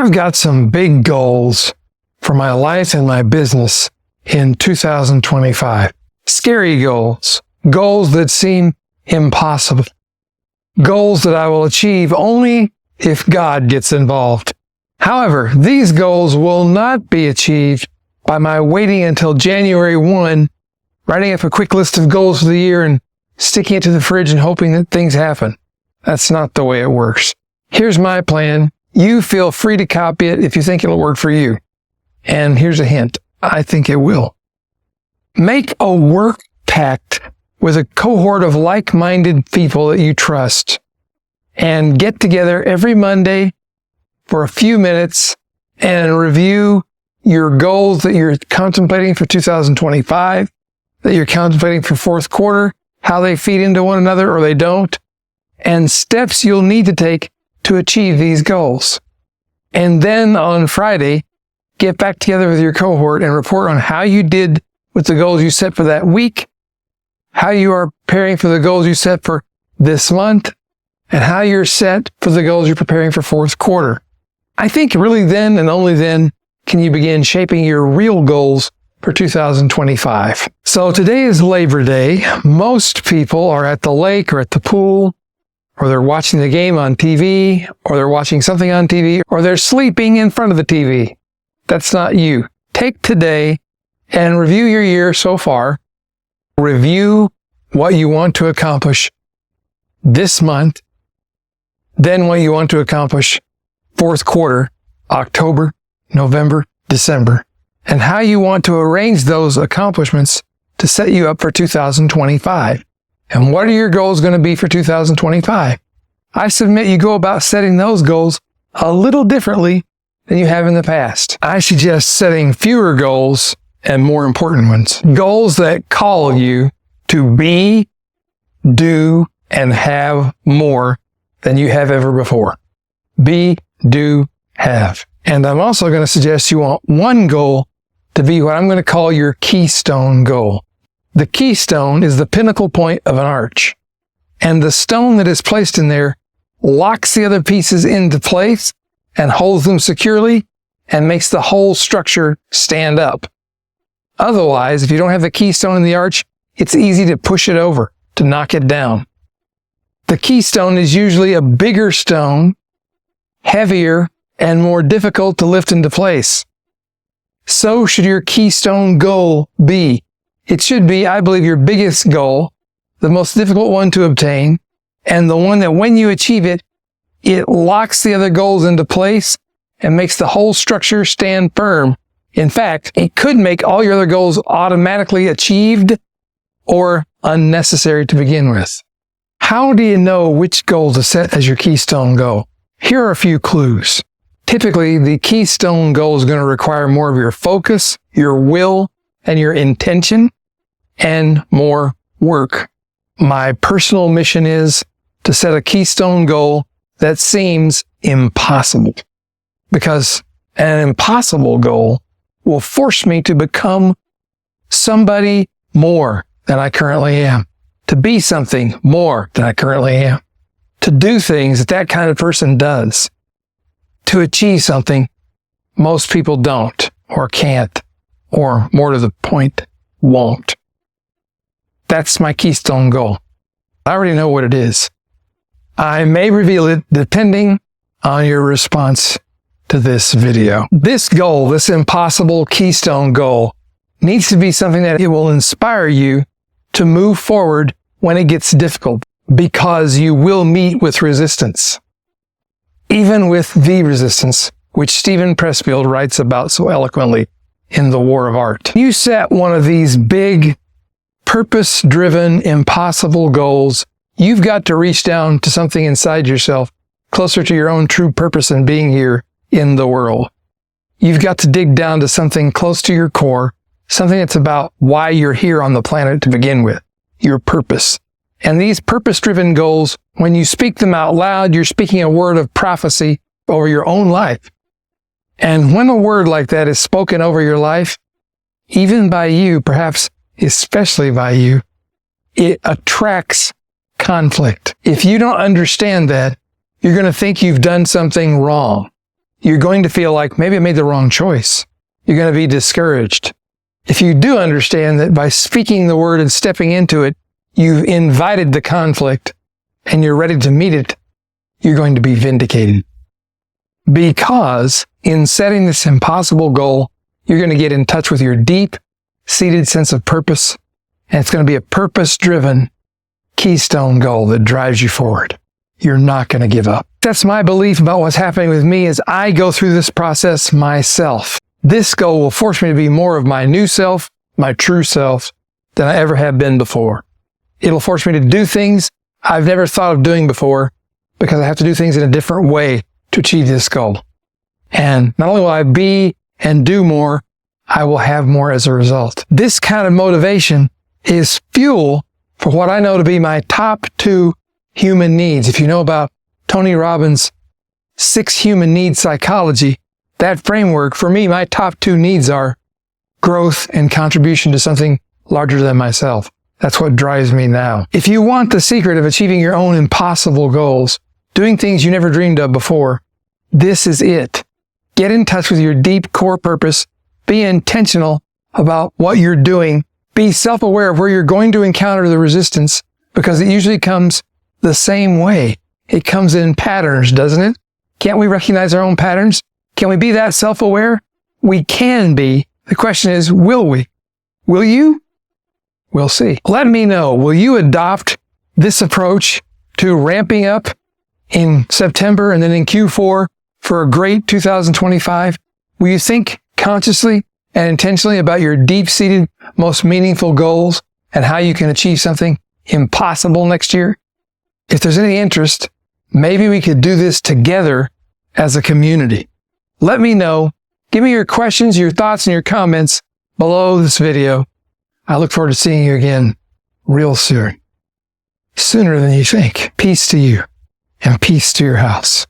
I've got some big goals for my life and my business in 2025. Scary goals, goals that seem impossible, goals that I will achieve only if God gets involved. However, these goals will not be achieved by my waiting until January 1, writing up a quick list of goals for the year and sticking it to the fridge and hoping that things happen. That's not the way it works. Here's my plan. You feel free to copy it if you think it'll work for you. And here's a hint. I think it will. Make a work pact with a cohort of like-minded people that you trust and get together every Monday for a few minutes and review your goals that you're contemplating for 2025, that you're contemplating for fourth quarter, how they feed into one another or they don't, and steps you'll need to take to achieve these goals. And then on Friday, get back together with your cohort and report on how you did with the goals you set for that week, how you are preparing for the goals you set for this month, and how you're set for the goals you're preparing for fourth quarter. I think really then and only then can you begin shaping your real goals for 2025. So today is Labor Day. Most people are at the lake or at the pool, or they're watching the game on TV, or they're watching something on TV, or they're sleeping in front of the TV. That's not you. Take today and review your year so far. Review what you want to accomplish this month, then what you want to accomplish fourth quarter, October, November, December, and how you want to arrange those accomplishments to set you up for 2025. And what are your goals going to be for 2025? I submit you go about setting those goals a little differently than you have in the past. I suggest setting fewer goals and more important ones. Goals that call you to be, do, and have more than you have ever before. Be, do, have. And I'm also going to suggest you want one goal to be what I'm going to call your keystone goal. The keystone is the pinnacle point of an arch, and the stone that is placed in there locks the other pieces into place and holds them securely and makes the whole structure stand up. Otherwise, if you don't have the keystone in the arch, it's easy to push it over, to knock it down. The keystone is usually a bigger stone, heavier, and more difficult to lift into place. So should your keystone goal be. It should be, I believe, your biggest goal, the most difficult one to obtain, and the one that when you achieve it, it locks the other goals into place and makes the whole structure stand firm. In fact, it could make all your other goals automatically achieved or unnecessary to begin with. How do you know which goal to set as your keystone goal? Here are a few clues. Typically, the keystone goal is going to require more of your focus, your will, and your intention, and more work. My personal mission is to set a keystone goal that seems impossible, because an impossible goal will force me to become somebody more than I currently am, to be something more than I currently am, to do things that that kind of person does, to achieve something most people don't or can't, or more to the point, won't. That's my keystone goal. I already know what it is. I may reveal it depending on your response to this video. This goal, this impossible keystone goal, needs to be something that it will inspire you to move forward when it gets difficult, because you will meet with resistance. Even with the resistance, which Steven Pressfield writes about so eloquently in The War of Art. You set one of these big, purpose-driven, impossible goals, you've got to reach down to something inside yourself, closer to your own true purpose in being here in the world. You've got to dig down to something close to your core, something that's about why you're here on the planet to begin with, your purpose. And these purpose-driven goals, when you speak them out loud, you're speaking a word of prophecy over your own life. And when a word like that is spoken over your life, even by you, perhaps especially by you, it attracts conflict. If you don't understand that, you're going to think you've done something wrong. you're going to feel like maybe I made the wrong choice. You're going to be discouraged. If you do understand that by speaking the word and stepping into it, you've invited the conflict and you're ready to meet it, you're going to be vindicated. Because in setting this impossible goal, you're going to get in touch with your deep-seated sense of purpose, and it's going to be a purpose-driven keystone goal that drives you forward. You're not going to give up. That's my belief about what's happening with me as I go through this process myself. This goal will force me to be more of my new self, my true self, than I ever have been before. It'll force me to do things I've never thought of doing before because I have to do things in a different way to achieve this goal. And not only will I be and do more, I will have more as a result. This kind of motivation is fuel for what I know to be my top 2 human needs. If you know about Tony Robbins' 6 human needs psychology, that framework, for me, my top 2 needs are growth and contribution to something larger than myself. That's what drives me now. If you want the secret of achieving your own impossible goals, doing things you never dreamed of before, this is it. Get in touch with your deep core purpose. Be intentional about what you're doing. Be self-aware of where you're going to encounter the resistance, because it usually comes the same way. It comes in patterns, doesn't it? Can't we recognize our own patterns? Can we be that self-aware? We can be. The question is, will we? Will you? We'll see. Let me know. Will you adopt this approach to ramping up in September and then in Q4 for a great 2025? Will you think consciously and intentionally about your deep-seated, most meaningful goals and how you can achieve something impossible next year? If there's any interest, maybe we could do this together as a community. Let me know. Give me your questions, your thoughts, and your comments below this video. I look forward to seeing you again real soon. Sooner than you think. Peace to you and peace to your house.